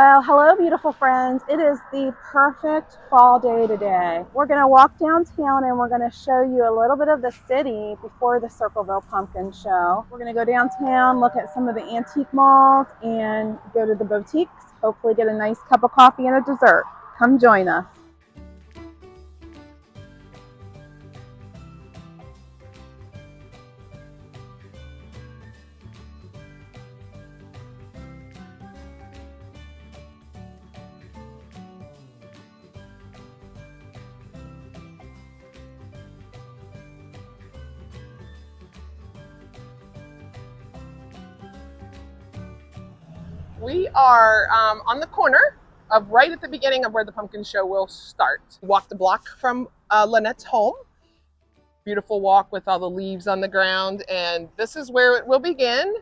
Well, hello, beautiful friends. It is the perfect fall day today. We're going to walk downtown and we're going to show you a little bit of the city before the Circleville Pumpkin Show. We're going to go downtown, look at some of the antique malls, and go to the boutiques. Hopefully get a nice cup of coffee and a dessert. Come join us. We are on the corner of right at the beginning of where the pumpkin show will start. Walk the block from Linette's home. Beautiful walk with all the leaves on the ground, and this is where it will begin.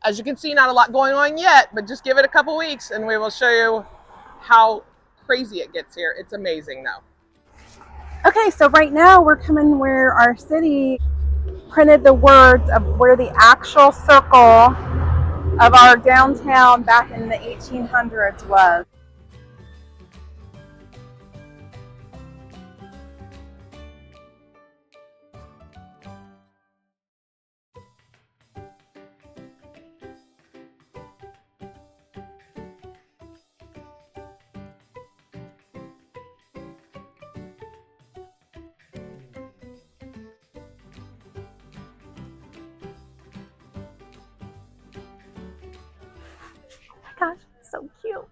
As you can see, not a lot going on yet, but just give it a couple weeks and we will show you how crazy it gets here. It's amazing though. Okay, so right now we're coming where our city printed the words of where the actual circle of our downtown back in the 1800s was. Gosh, so cute.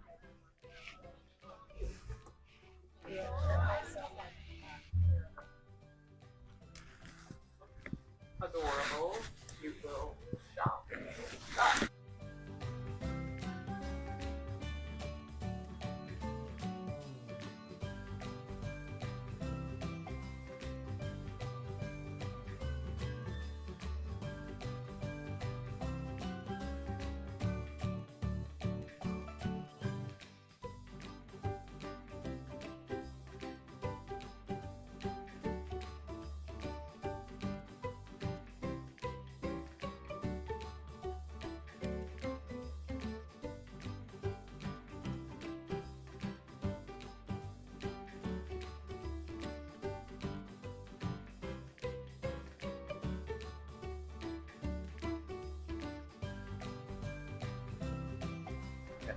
Adorable, cute little shop.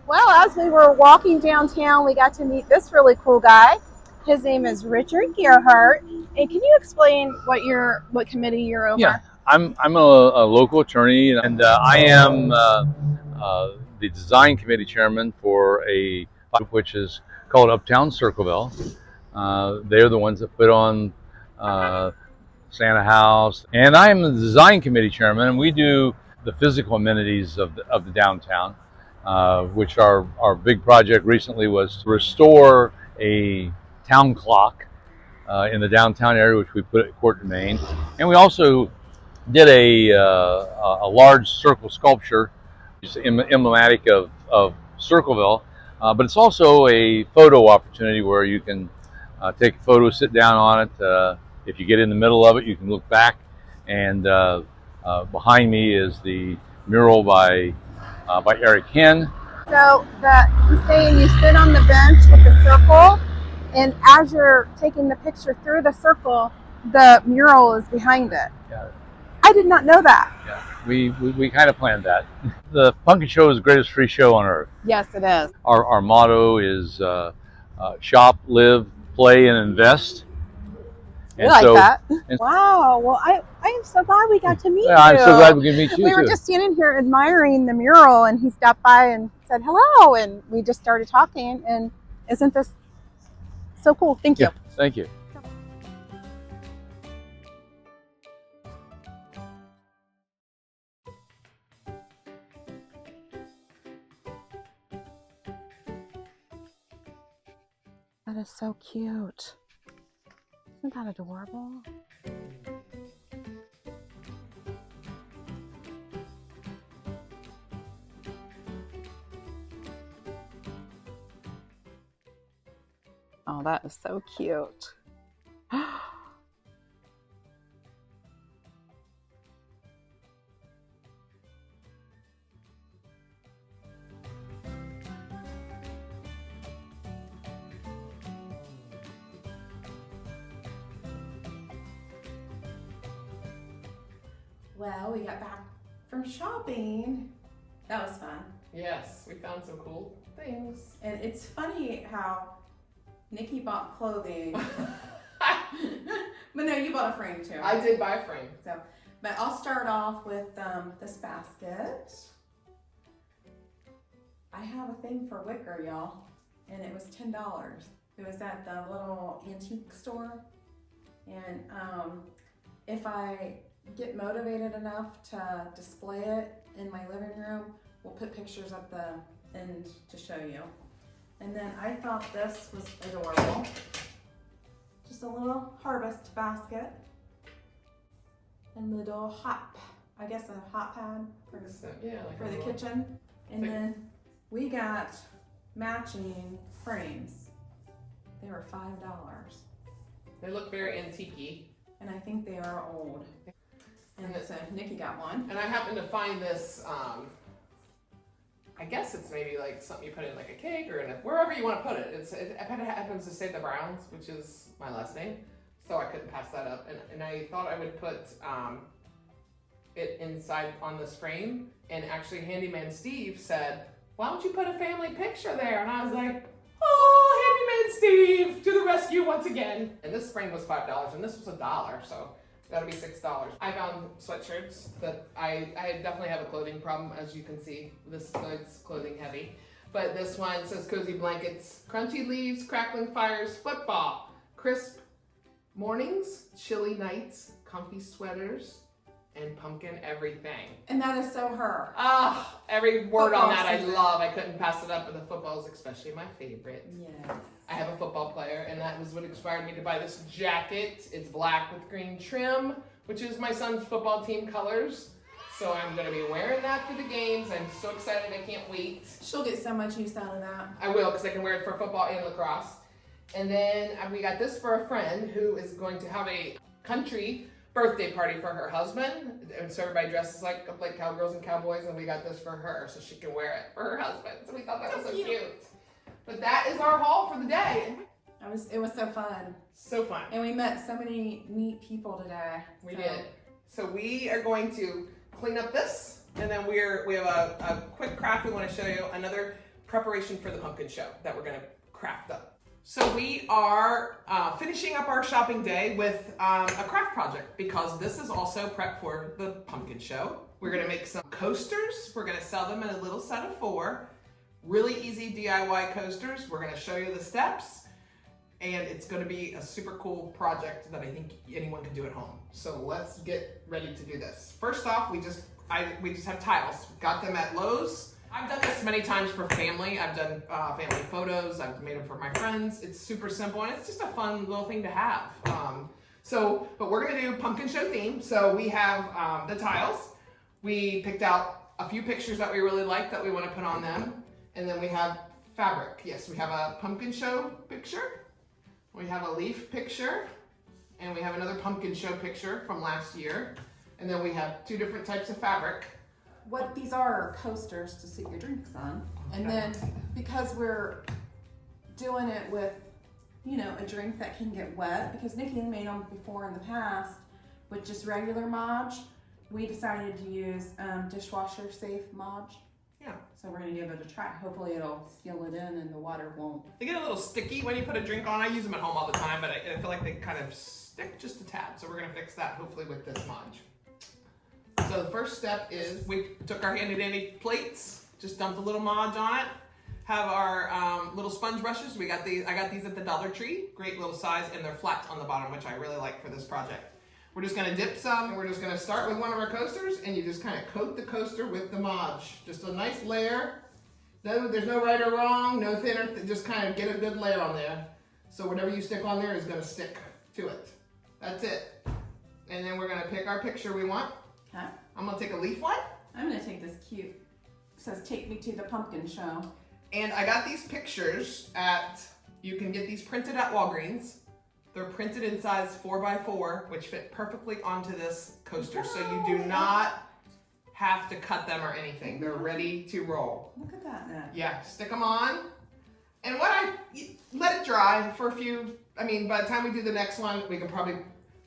Well, as we were walking downtown, we got to meet this really cool guy. His name is Richard Gerhardt. And can you explain what committee you're over? Yeah, I'm a local attorney, and I am the design committee chairman for a group which is called Uptown Circleville. They're the ones that put on Santa House, and I am the design committee chairman, and we do the physical amenities of the downtown, which our big project recently was to restore a town clock in the downtown area, which we put at Court and Main, and we also did a large circle sculpture, emblematic of Circleville, but it's also a photo opportunity where you can take a photo, sit down on it. If you get in the middle of it, you can look back, and behind me is the mural by Eric Henn. So he's saying you sit on the bench with the circle, and as you're taking the picture through the circle, the mural is behind it. Yeah. I did not know that. Yeah, we kind of planned that. The pumpkin show is the greatest free show on earth. Yes, it is. Our motto is shop, live, play, and invest. We like that. Wow. Well, I am so glad we got to meet you. I'm so glad we could meet you We were just standing here admiring the mural, and he stopped by and said hello, and we just started talking. And isn't this so cool? Thank you. Yeah, thank you. That is so cute. Isn't that adorable? Oh, that is so cute. Well, we got back from shopping. That was fun. Yes, we found some cool things. And it's funny how Nikki bought clothing. But no, you bought a frame too. I did buy a frame. So, but I'll start off with this basket. I have a thing for wicker, y'all, and it was $10. It was at the little antique store. And if I get motivated enough to display it in my living room, we'll put pictures at the end to show you. And then I thought this was adorable. Just a little harvest basket and little hot, I guess a hot pad for the kitchen. And then we got matching frames. They were $5. They look very antique-y. And I think they are old. And so Nikki got one. And I happened to find this, I guess it's maybe like something you put in like a cake or in wherever you want to put it. It kind of happens to say the Browns, which is my last name. So I couldn't pass that up. And I thought I would put it inside on this frame. And actually Handyman Steve said, why don't you put a family picture there? And I was like, oh, Handyman Steve, to the rescue once again. And this frame was $5 and this was $1, so that'll be $6. I found sweatshirts that I definitely have a clothing problem, as you can see. This is clothing heavy. But this one says cozy blankets, crunchy leaves, crackling fires, football, crisp mornings, chilly nights, comfy sweaters, and pumpkin everything. And that is so her. Ah, every word on that season. I love. I couldn't pass it up, and the football is especially my favorite. Yes. I have a football player, and that was what inspired me to buy this jacket. It's black with green trim, which is my son's football team colors. So I'm gonna be wearing that for the games. I'm so excited, I can't wait. She'll get so much use out of that. I will, because I can wear it for football and lacrosse. And then we got this for a friend who is going to have a country birthday party for her husband. And so everybody dresses like cowgirls and cowboys, and we got this for her so she can wear it for her husband. So we thought that was so cute. But that is our haul for the day. It was so fun. So fun. And we met so many neat people today. We did. So we are going to clean up this, and then we have a quick craft we want to show you, another preparation for the pumpkin show that we're going to craft up. So we are finishing up our shopping day with a craft project, because this is also prep for the pumpkin show. We're going to make some coasters. We're going to sell them in a little set of 4. Really easy DIY coasters. We're going to show you the steps, and it's going to be a super cool project that I think anyone can do at home. So let's get ready to do this. First off, we just have tiles. Got them at Lowe's. I've done this many times for family. I've done family photos. I've made them for my friends. It's super simple, and it's just a fun little thing to have. But we're gonna do pumpkin show theme. So we have the tiles. We picked out a few pictures that we really like that we want to put on them. And then we have fabric. Yes, we have a pumpkin show picture. We have a leaf picture. And we have another pumpkin show picture from last year. And then we have 2 different types of fabric. What these are coasters to sit your drinks on. And then because we're doing it with, a drink that can get wet, because Nikki made them before in the past with just regular Mod, we decided to use dishwasher safe Mod. Yeah. So we're gonna give it a try. Hopefully it'll seal it in and the water won't. They get a little sticky when you put a drink on. I use them at home all the time, but I feel like they kind of stick just a tad. So we're gonna fix that hopefully with this Mod. So the first step is we took our handy dandy plates, just dumped a little Mod on it. Have our little sponge brushes. I got these at the Dollar Tree. Great little size, and they're flat on the bottom, which I really like for this project. We're just gonna dip some, and we're just gonna start with one of our coasters, and you just kind of coat the coaster with the Mod. Just a nice layer. There's no right or wrong, no thinner, just kind of get a good layer on there. So whatever you stick on there is gonna stick to it. That's it. And then we're gonna pick our picture we want. Okay. I'm gonna take a leaf one. I'm gonna take this cute, it says take me to the pumpkin show. And I got these pictures you can get these printed at Walgreens. They're printed in size 4x4, which fit perfectly onto this coaster. So you do not have to cut them or anything. They're ready to roll. Look at that now. Yeah, stick them on. And let it dry for a few, by the time we do the next one, we can probably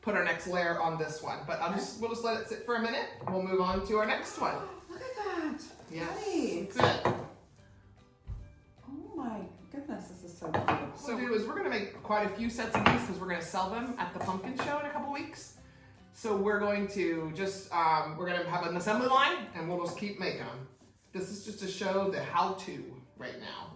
put our next layer on this one. But we'll just let it sit for a minute. And we'll move on to our next one. Look at that. Yes, Nice. that's it. Oh my goodness, this is so cute. What we'll do is we're gonna make quite a few sets of these because we're gonna sell them at the pumpkin show in a couple weeks. So we're going to just, we're gonna have an assembly line and we'll just keep making them. This is just to show the how-to right now.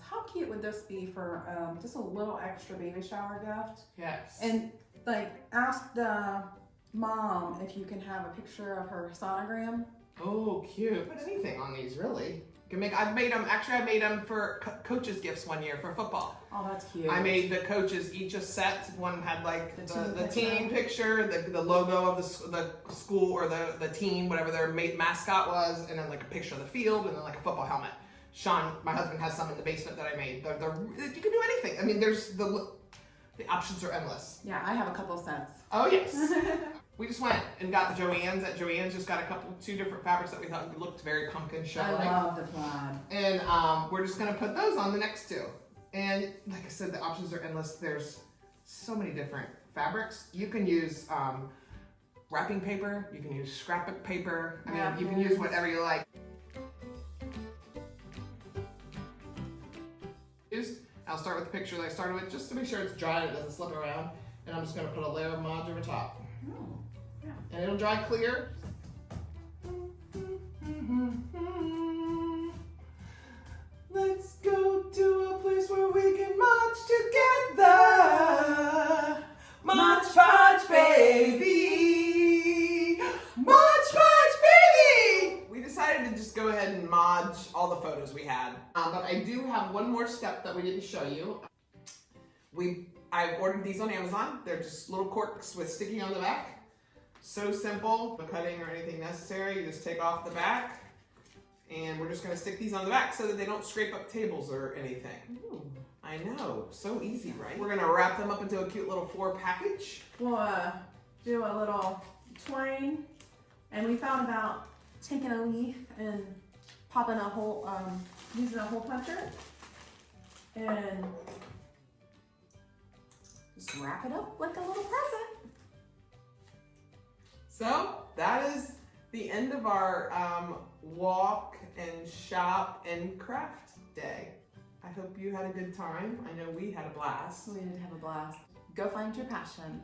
How cute would this be for just a little extra baby shower gift? Yes. And like, ask the mom if you can have a picture of her sonogram. Oh, cute. Put anything on these, really. You can make. I made them for coaches' gifts one year for football. Oh, that's cute. I made the coaches each a set. One had like the team picture, the logo of the school or the team, whatever their mascot was, and then like a picture of the field, and then like a football helmet. Sean, my husband, has some in the basement that I made. You can do anything. I mean, the options are endless. Yeah, I have a couple of sets. Oh yes. We just went and got Joann's. At Joann's, just got two different fabrics that we thought looked very pumpkin show-like. I love the plaid. And we're just gonna put those on the next two. And like I said, the options are endless. There's so many different fabrics. You can use wrapping paper. You can use scrapbook paper. I mean, you can use whatever you like. I'll start with the picture that I started with just to make sure it's dry and it doesn't slip around. And I'm just gonna put a layer of Mod over top. Oh, yeah. And it'll dry clear. Let's go to a place where we can march together. March, march, baby. March, march, baby. We decided to just go ahead and mod all the photos we had. But I do have one more step that we didn't show you. I ordered these on Amazon. They're just little corks with sticky on the back. So simple, no cutting or anything necessary. You just take off the back, and we're just gonna stick these on the back so that they don't scrape up tables or anything. Ooh. I know, so easy, right? We're gonna wrap them up into a cute little 4 package. We'll do a little twine, and we thought about taking a leaf and popping a hole, using a hole puncher, and just wrap it up like a little present. So that is the end of our walk and shop and craft day. I hope you had a good time. I know we had a blast. We did have a blast. Go find your passion.